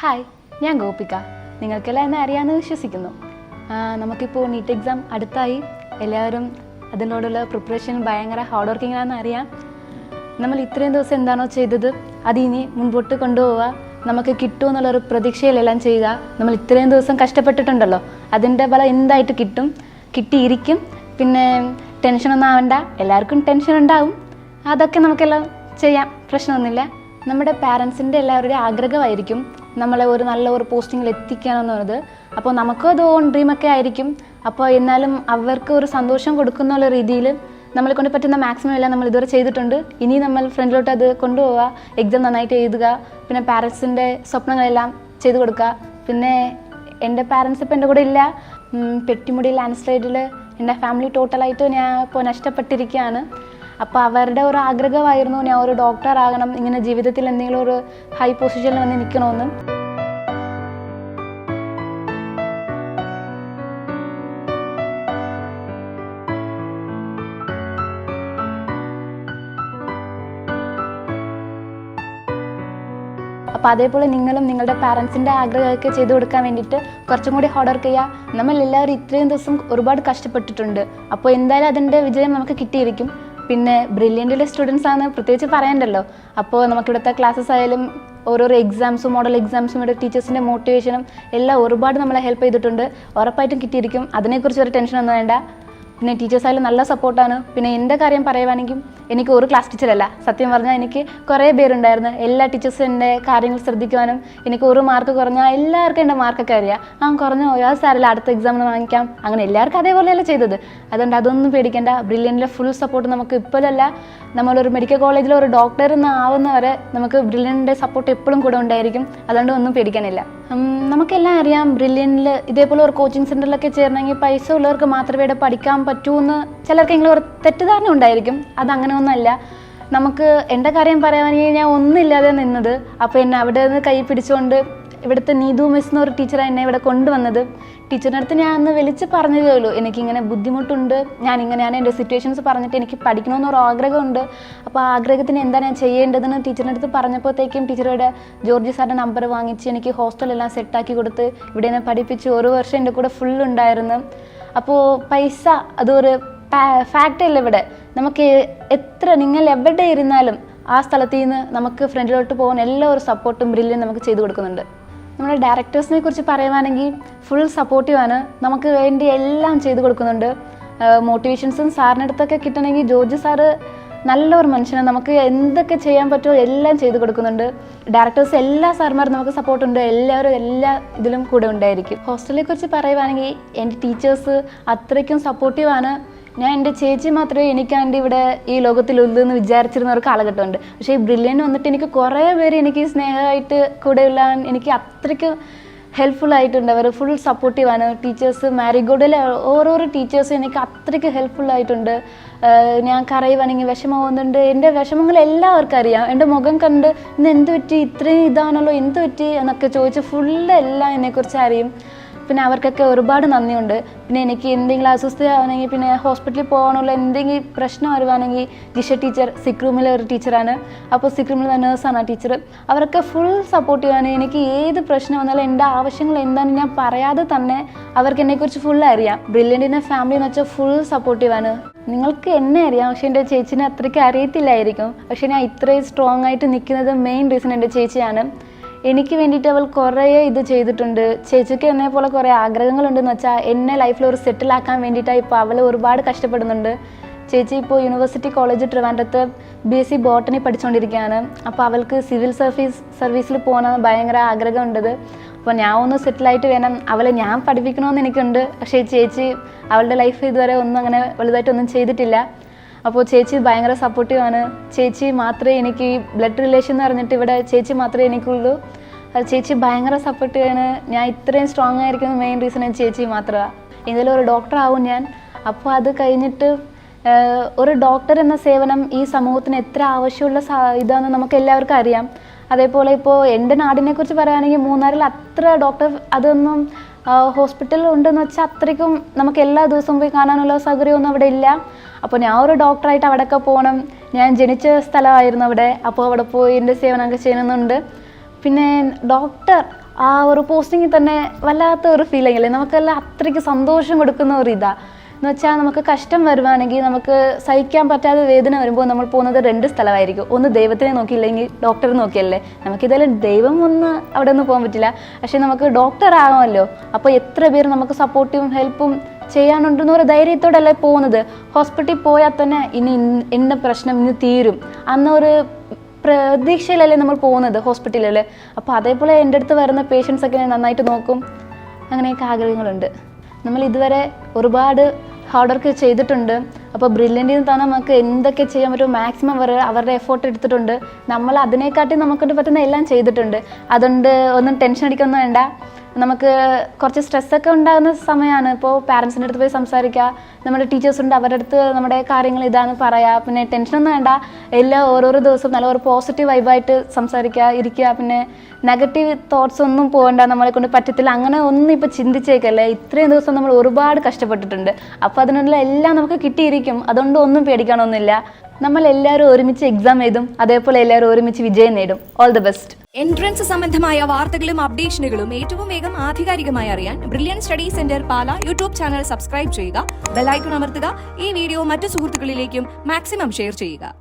Hi, ഞാൻ ഗോപിക. നിങ്ങൾക്കെല്ലാം എന്നെ അറിയാമെന്ന് വിശ്വസിക്കുന്നു. നമുക്കിപ്പോൾ നീറ്റ് എക്സാം അടുത്തായി. എല്ലാവരും അതിനോടുള്ള പ്രിപ്പറേഷൻ ഭയങ്കര ഹാർഡ് വർക്കിംഗ് ആണെന്ന് അറിയാം. നമ്മൾ ഇത്രയും ദിവസം എന്താണോ ചെയ്തത് അത് ഇനി മുൻപോട്ട് കൊണ്ടുപോവുക. നമുക്ക് കിട്ടുമെന്നുള്ളൊരു പ്രതീക്ഷയിലെല്ലാം ചെയ്യുക. നമ്മൾ ഇത്രയും ദിവസം കഷ്ടപ്പെട്ടിട്ടുണ്ടല്ലോ, അതിൻ്റെ ഫലം എന്തായിട്ട് കിട്ടും, കിട്ടിയിരിക്കും. പിന്നെ ടെൻഷനൊന്നും ആവണ്ട. എല്ലാവർക്കും ടെൻഷൻ ഉണ്ടാവും, അതൊക്കെ നമുക്കെല്ലാം ചെയ്യാം, പ്രശ്നമൊന്നുമില്ല. നമ്മുടെ പാരൻസിൻ്റെ എല്ലാവരുടെയും ആഗ്രഹമായിരിക്കും നമ്മളെ ഒരു നല്ല ഒരു പോസ്റ്റിങ്ങിൽ എത്തിക്കാനെന്നുള്ളത്. അപ്പോൾ നമുക്കും അത് ഓൺ ഡ്രീമൊക്കെ ആയിരിക്കും. അപ്പോൾ എന്നാലും അവർക്ക് ഒരു സന്തോഷം കൊടുക്കുന്ന രീതിയിൽ നമ്മളെ കൊണ്ട് പറ്റുന്ന മാക്സിമം എല്ലാം നമ്മൾ ഇതുവരെ ചെയ്തിട്ടുണ്ട്. ഇനി നമ്മൾ ഫ്രണ്ടിലോട്ട് അത് കൊണ്ടുപോവുക, എക്സാം നന്നായിട്ട് എഴുതുക, പിന്നെ പാരൻസിൻ്റെ സ്വപ്നങ്ങളെല്ലാം ചെയ്തു കൊടുക്കുക. പിന്നെ എൻ്റെ പാരൻസ് ഇപ്പോൾ എൻ്റെ കൂടെ ഇല്ല. പെട്ടിമുടി ലാൻഡ് സ്ലൈഡിൽ എൻ്റെ ഫാമിലി ടോട്ടലായിട്ട് ഞാൻ ഇപ്പോൾ നഷ്ടപ്പെട്ടിരിക്കുകയാണ്. അപ്പോൾ അവരുടെ ഒരു ആഗ്രഹമായിരുന്നു ഞാൻ ഒരു ഡോക്ടർ ആകണം, ഇങ്ങനെ ജീവിതത്തിൽ എന്തെങ്കിലും ഒരു ഹൈ പൊസിഷനിൽ വന്ന് നിൽക്കണമെന്ന്. അപ്പോൾ അതേപോലെ നിങ്ങളും നിങ്ങളുടെ പാരൻസിൻ്റെ ആഗ്രഹമൊക്കെ ചെയ്തു കൊടുക്കാൻ വേണ്ടിയിട്ട് കുറച്ചും കൂടി ഹാർഡ് വർക്ക് ചെയ്യുക. നമ്മളെല്ലാവരും ഇത്രയും ദിവസം ഒരുപാട് കഷ്ടപ്പെട്ടിട്ടുണ്ട്. അപ്പോൾ എന്തായാലും അതിൻ്റെ വിജയം നമുക്ക് കിട്ടിയിരിക്കും. പിന്നെ ബ്രില്യൻറ്റിലെ സ്റ്റുഡൻസ് ആണ്, പ്രത്യേകിച്ച് പറയണ്ടല്ലോ. അപ്പോൾ നമുക്കിവിടുത്തെ ക്ലാസ്സസ് ആയാലും ഓരോരോ എക്സാംസും മോഡൽ എക്സാംസും ഇവിടെ ടീച്ചേഴ്സിൻ്റെ മോട്ടിവേഷനും എല്ലാം ഒരുപാട് നമ്മളെ ഹെൽപ്പ് ചെയ്തിട്ടുണ്ട്. ഉറപ്പായിട്ടും കിട്ടിയിരിക്കും, അതിനെക്കുറിച്ച് ഒരു ടെൻഷനൊന്നും വേണ്ട. പിന്നെ ടീച്ചേഴ്സായാലും നല്ല സപ്പോർട്ടാണ്. പിന്നെ എൻ്റെ കാര്യം പറയുവാണെങ്കിൽ എനിക്ക് ഒരു ക്ലാസ് ടീച്ചറല്ല, സത്യം പറഞ്ഞാൽ എനിക്ക് കുറേ പേരുണ്ടായിരുന്നു. എല്ലാ ടീച്ചേഴ്സും എൻ്റെ കാര്യങ്ങൾ ശ്രദ്ധിക്കുവാനും എനിക്ക് ഒരു മാർക്ക് കുറഞ്ഞാൽ എല്ലാവർക്കും എൻ്റെ മാർക്കൊക്കെ അറിയാം. കുറഞ്ഞോ അത് സാരമില്ല, അടുത്ത എക്സാമിന് വാങ്ങിക്കാം, അങ്ങനെ എല്ലാവർക്കും അതേപോലെയല്ല ചെയ്തത്. അതുകൊണ്ട് അതൊന്നും പേടിക്കേണ്ട. ബ്രില്യൻറ്റിലെ ഫുൾ സപ്പോർട്ട് നമുക്ക് ഇപ്പോഴല്ല, നമ്മളൊരു മെഡിക്കൽ കോളേജിൽ ഒരു ഡോക്ടർ ആവുന്നവരെ നമുക്ക് ബ്രില്യൻറ്റിൻ്റെ സപ്പോർട്ട് എപ്പോഴും കൂടെ ഉണ്ടായിരിക്കും. അതുകൊണ്ട് ഒന്നും പേടിക്കാനില്ല. നമുക്കെല്ലാം അറിയാം, ബ്രില്യൻറ്റിൽ ഇതേപോലെ ഒരു കോച്ചിങ് സെൻറ്ററിലൊക്കെ ചേരണമെങ്കിൽ പൈസ ഉള്ളവർക്ക് മാത്രമേ ഇവിടെ പഠിക്കാൻ പറ്റൂന്ന് ചിലർക്കെങ്കിലും ഒരു തെറ്റിദ്ധാരണ ഉണ്ടായിരിക്കും. അതങ്ങനെ ഒന്നുമല്ല. നമുക്ക് എൻ്റെ കാര്യം പറയുകയാണെങ്കിൽ ഞാൻ ഒന്നുമില്ലാതെ നിന്നത്. അപ്പോൾ എന്നെ അവിടെ നിന്ന് കൈ പിടിച്ചുകൊണ്ട് ഇവിടുത്തെ നീതു മിസ് എന്നൊരു ടീച്ചറാണ് എന്നെ ഇവിടെ കൊണ്ടുവന്നത്. ടീച്ചറിൻ്റെ അടുത്ത് ഞാൻ അന്ന് വിളിച്ച് പറഞ്ഞതേ ഉള്ളൂ, എനിക്കിങ്ങനെ ബുദ്ധിമുട്ടുണ്ട്, ഞാനിങ്ങനെയാണ് എൻ്റെ സിറ്റുവേഷൻസ് പറഞ്ഞിട്ട് എനിക്ക് പഠിക്കണമെന്നൊരു ആഗ്രഹമുണ്ട്. അപ്പോൾ ആ ആഗ്രഹത്തിന് എന്താ ഞാൻ ചെയ്യേണ്ടതെന്ന് ടീച്ചറിൻ്റെ അടുത്ത് പറഞ്ഞപ്പോഴത്തേക്കും ടീച്ചറുടെ ജോർജ് സാറിൻ്റെ നമ്പർ വാങ്ങിച്ച് എനിക്ക് ഹോസ്റ്റലെല്ലാം സെറ്റാക്കി കൊടുത്ത് ഇവിടെ നിന്ന് പഠിപ്പിച്ച് 1 വർഷം എൻ്റെ കൂടെ ഫുൾ ഉണ്ടായിരുന്നു. അപ്പോൾ പൈസ അതൊരു ഫാക്റ്റ് അല്ല. ഇവിടെ നമുക്ക് നിങ്ങൾ എവിടെ ഇരുന്നാലും ആ സ്ഥലത്ത് നിന്ന് നമുക്ക് ഫ്രണ്ടിലോട്ട് പോകാൻ എല്ലാ ഒരു സപ്പോർട്ടും ബ്രില്യൻ നമുക്ക് ചെയ്തു കൊടുക്കുന്നുണ്ട്. നമ്മുടെ ഡയറക്ടേഴ്സിനെ കുറിച്ച് പറയുവാണെങ്കിൽ ഫുൾ സപ്പോർട്ടീവാണ്, നമുക്ക് വേണ്ടി എല്ലാം ചെയ്തു കൊടുക്കുന്നുണ്ട്. മോട്ടിവേഷൻസും സാറിൻ്റെ അടുത്തൊക്കെ കിട്ടണമെങ്കിൽ ജോർജ് സാറ് നല്ലൊരു മനുഷ്യനാണ്, നമുക്ക് എന്തൊക്കെ ചെയ്യാൻ പറ്റുമോ എല്ലാം ചെയ്തു കൊടുക്കുന്നുണ്ട്. ഡയറക്ടേഴ്സ് എല്ലാ സാർമാരും നമുക്ക് സപ്പോർട്ടുണ്ട്, എല്ലാവരും എല്ലാ ഇതിലും കൂടെ ഉണ്ടായിരിക്കും. ഹോസ്റ്റലിനെ കുറിച്ച് പറയുവാണെങ്കിൽ എൻ്റെ ടീച്ചേഴ്സ് അത്രയ്ക്കും സപ്പോർട്ടീവാണ്. ഞാൻ എൻ്റെ ചേച്ചി മാത്രമേ എനിക്കാണ്ട് ഇവിടെ ഈ ലോകത്തിലുള്ളൂ എന്ന് വിചാരിച്ചിരുന്ന ഒരു കാലഘട്ടമുണ്ട്. പക്ഷേ ഈ ബ്രില്യൻറ്റ് വന്നിട്ട് എനിക്ക് കുറേ പേര് എനിക്ക് സ്നേഹമായിട്ട് കൂടെയുള്ള എനിക്ക് അത്രയ്ക്ക് ഹെൽപ്ഫുൾ ആയിട്ടുണ്ട്. അവർ ഫുൾ സപ്പോർട്ടീവാണ്. ടീച്ചേഴ്സ് മാരിഗോഡിലെ ഓരോരോ ടീച്ചേഴ്സും എനിക്ക് അത്രയ്ക്ക് ഹെൽപ്ഫുൾ ആയിട്ടുണ്ട്. ഞാൻ കരയുവാണെങ്കിൽ വിഷമമാവുന്നുണ്ട്, എൻ്റെ വിഷമങ്ങൾ എല്ലാവർക്കും അറിയാം. എൻ്റെ മുഖം കണ്ട് ഇന്ന് എന്ത് പറ്റി, ഇത്രയും ഇതാണല്ലോ, എന്ത് പറ്റി എന്നൊക്കെ ചോദിച്ച് ഫുള്ള് എല്ലാം എന്നെക്കുറിച്ച് അറിയും. പിന്നെ അവർക്കൊക്കെ ഒരുപാട് നന്ദിയുണ്ട്. പിന്നെ എനിക്ക് എന്തെങ്കിലും അസ്വസ്ഥയാവണമെങ്കിൽ പിന്നെ ഹോസ്പിറ്റലിൽ പോകാനുള്ള എന്തെങ്കിലും പ്രശ്നം വരുവാണെങ്കിൽ ജിഷ ടീച്ചർ സിക്ക് റൂമിലെ ഒരു ടീച്ചറാണ്. അപ്പോൾ സിക്ക് റൂമിലെ നേഴ്സാണ് ആ ടീച്ചർ. അവരൊക്കെ ഫുൾ സപ്പോർട്ടീവാണ്. എനിക്ക് ഏത് പ്രശ്നം വന്നാലും എൻ്റെ ആവശ്യങ്ങൾ എന്താണെന്ന് ഞാൻ പറയാതെ തന്നെ അവർക്ക് എന്നെക്കുറിച്ച് ഫുൾ അറിയാം. ബ്രില്യൻറ്റിൻ്റെ ഫാമിലി എന്ന് വെച്ചാൽ ഫുൾ സപ്പോർട്ടീവാണ്. നിങ്ങൾക്ക് എന്നെ അറിയാം, പക്ഷേ എൻ്റെ ചേച്ചിനെ അത്രയ്ക്ക് അറിയത്തില്ലായിരിക്കും. പക്ഷേ ഞാൻ ഇത്രയും സ്ട്രോങ് ആയിട്ട് നിൽക്കുന്നത് മെയിൻ റീസൺ എൻ്റെ ചേച്ചിയാണ്. എനിക്ക് വേണ്ടിയിട്ട് അവൾ കുറേ ഇത് ചെയ്തിട്ടുണ്ട്. ചേച്ചിക്ക് എന്നെ പോലെ കുറേ ആഗ്രഹങ്ങളുണ്ടെന്ന് വെച്ചാൽ എന്നെ ലൈഫിൽ ഒരു സെറ്റിലാക്കാൻ വേണ്ടിയിട്ടാണ് ഇപ്പോൾ അവൾ ഒരുപാട് കഷ്ടപ്പെടുന്നുണ്ട്. ചേച്ചി ഇപ്പോൾ യൂണിവേഴ്സിറ്റി കോളേജ് ട്രിവാൻഡ്രത്ത് BSc ബോട്ടണി പഠിച്ചുകൊണ്ടിരിക്കുകയാണ്. അപ്പോൾ അവൾക്ക് സിവിൽ സർവീസിൽ പോകണമെന്ന് ഭയങ്കര ആഗ്രഹമുണ്ടത്. അപ്പോൾ ഞാൻ ഒന്ന് സെറ്റിലായിട്ട് വേണം അവളെ ഞാൻ പഠിപ്പിക്കണമെന്ന് എനിക്കുണ്ട്. പക്ഷേ ചേച്ചി അവളുടെ ലൈഫ് ഇതുവരെ ഒന്നും അങ്ങനെ വലുതായിട്ടൊന്നും ചെയ്തിട്ടില്ല. അപ്പോൾ ചേച്ചി ഭയങ്കര സപ്പോർട്ടീവാണ്. ചേച്ചി മാത്രമേ എനിക്ക് ബ്ലഡ് റിലേഷൻ എന്ന് പറഞ്ഞിട്ട് ഇവിടെ ചേച്ചി മാത്രമേ എനിക്കുള്ളൂ. അത് ചേച്ചി ഭയങ്കര സപ്പോർട്ടീവാണ്. ഞാൻ ഇത്രയും സ്ട്രോങ് ആയിരിക്കുന്ന മെയിൻ റീസൺ ചേച്ചി മാത്രമാണ്. ഇതിലൊരു ഒരു ഡോക്ടർ ആവും ഞാൻ. അപ്പോൾ അത് കഴിഞ്ഞിട്ട് ഒരു ഡോക്ടർ എന്ന സേവനം ഈ സമൂഹത്തിന് എത്ര ആവശ്യമുള്ള ഇതാണെന്ന് നമുക്ക് എല്ലാവർക്കും അറിയാം. അതേപോലെ ഇപ്പോൾ എൻ്റെ നാടിനെ കുറിച്ച് പറയുകയാണെങ്കിൽ മൂന്നാറിൽ അത്ര ഡോക്ടർ അതൊന്നും ഹോസ്പിറ്റൽ ഉണ്ടെന്ന് വെച്ചാൽ അത്രയ്ക്കും നമുക്ക് എല്ലാ ദിവസവും പോയി കാണാനുള്ള സൗകര്യമൊന്നും അവിടെ ഇല്ല. അപ്പോൾ ഞാൻ ഒരു ഡോക്ടറായിട്ട് അവിടെയൊക്കെ പോകണം. ഞാൻ ജനിച്ച സ്ഥലമായിരുന്നു അവിടെ. അപ്പോൾ അവിടെ പോയി എൻ്റെ സേവനമൊക്കെ ചെയ്യണമെന്നുണ്ട്. പിന്നെ ഡോക്ടർ ആ ഒരു പോസ്റ്റിങ്ങിൽ തന്നെ വല്ലാത്ത ഒരു ഫീലിംഗ് അല്ലേ, നമുക്കെല്ലാം അത്രയ്ക്ക് സന്തോഷം കൊടുക്കുന്ന ഒരു ഇതാണ്. എന്ന് വെച്ചാൽ നമുക്ക് കഷ്ടം വരുവാണെങ്കിൽ, നമുക്ക് സഹിക്കാൻ പറ്റാതെ വേദന വരുമ്പോൾ നമ്മൾ പോകുന്നത് 2 സ്ഥലമായിരിക്കും. ഒന്ന് ദൈവത്തിനെ നോക്കിയില്ലെങ്കിൽ ഡോക്ടറെ നോക്കിയല്ലേ. നമുക്കിതെല്ലാം ദൈവം ഒന്ന് അവിടെ ഒന്നും പോകാൻ പറ്റില്ല, പക്ഷെ നമുക്ക് ഡോക്ടർ ആകാമല്ലോ. അപ്പോൾ എത്ര പേര് നമുക്ക് സപ്പോർട്ടും ഹെൽപ്പും ചെയ്യാനുണ്ടെന്ന് ഒരു ധൈര്യത്തോടല്ലേ പോകുന്നത്. ഹോസ്പിറ്റലിൽ പോയാൽ തന്നെ ഇനി എന്ന പ്രശ്നം ഇനി തീരും അന്നൊരു പ്രതീക്ഷയിലല്ലേ നമ്മൾ പോകുന്നത് ഹോസ്പിറ്റലിൽ. അപ്പോൾ അതേപോലെ എൻ്റെ അടുത്ത് വരുന്ന പേഷ്യൻസ് ഒക്കെ ഞാൻ നന്നായിട്ട് നോക്കും. അങ്ങനെയൊക്കെ ആഗ്രഹങ്ങളുണ്ട്. നമ്മൾ ഇതുവരെ ഒരുപാട് ഹാർഡ് വർക്ക് ചെയ്തിട്ടുണ്ട്. അപ്പോൾ ബ്രില്യൻറ്റിൽ നിന്ന് തന്നെ നമുക്ക് എന്തൊക്കെ ചെയ്യാൻ പറ്റുമോ മാക്സിമം അവരുടെ എഫേർട്ട് എടുത്തിട്ടുണ്ട്. നമ്മൾ അതിനെക്കാട്ടി നമുക്കൊണ്ട് പറ്റുന്ന എല്ലാം ചെയ്തിട്ടുണ്ട്. അതുകൊണ്ട് ഒന്നും ടെൻഷൻ അടിക്കൊന്നും വേണ്ട. നമുക്ക് കുറച്ച് സ്ട്രെസ്സൊക്കെ ഉണ്ടാകുന്ന സമയമാണ്. ഇപ്പോൾ പാരൻസിൻ്റെ അടുത്ത് പോയി സംസാരിക്കുക, നമ്മുടെ ടീച്ചേഴ്സ് ഉണ്ട് അവരുടെ അടുത്ത് നമ്മുടെ കാര്യങ്ങൾ ഇതാണെന്ന് പറയാം. പിന്നെ ടെൻഷനൊന്നും വേണ്ട. എല്ലാം ഓരോരോ ദിവസം നല്ല ഒരു പോസിറ്റീവ് വൈബായിട്ട് സംസാരിക്കുക, ഇരിക്കുക. പിന്നെ നെഗറ്റീവ് തോട്ട്സ് ഒന്നും പോകണ്ട, നമ്മളെ കൊണ്ട് പറ്റത്തില്ല അങ്ങനെ ഒന്നും ഇപ്പോൾ ചിന്തിച്ചേക്കല്ലേ. ഇത്രയും ദിവസം നമ്മൾ ഒരുപാട് കഷ്ടപ്പെട്ടിട്ടുണ്ട്. അപ്പോൾ അതിനുള്ള എല്ലാം നമുക്ക് കിട്ടിയിരിക്കും. അതുകൊണ്ട് ഒന്നും പേടിക്കാനൊന്നുമില്ല. നമ്മൾ എല്ലാവരും ഒരുമിച്ച് എക്സാം എഴുതും, അതേപോലെ എല്ലാവരും ഒരുമിച്ച് വിജയം നേടും. All the best. എൻട്രൻസ് സംബന്ധമായ വാർത്തകളും അപ്ഡേഷനുകളും ഏറ്റവും വേഗം ആധികാരികമായി അറിയാൻ ബ്രില്യൻ സ്റ്റഡി സെന്റർ പാല യൂട്യൂബ് ചാനൽ സബ്സ്ക്രൈബ് ചെയ്യുക, ബെൽ ഐക്കൺ അമർത്തുക. ഈ വീഡിയോ മറ്റു സുഹൃത്തുക്കളിലേക്കും മാക്സിമം ഷെയർ ചെയ്യുക.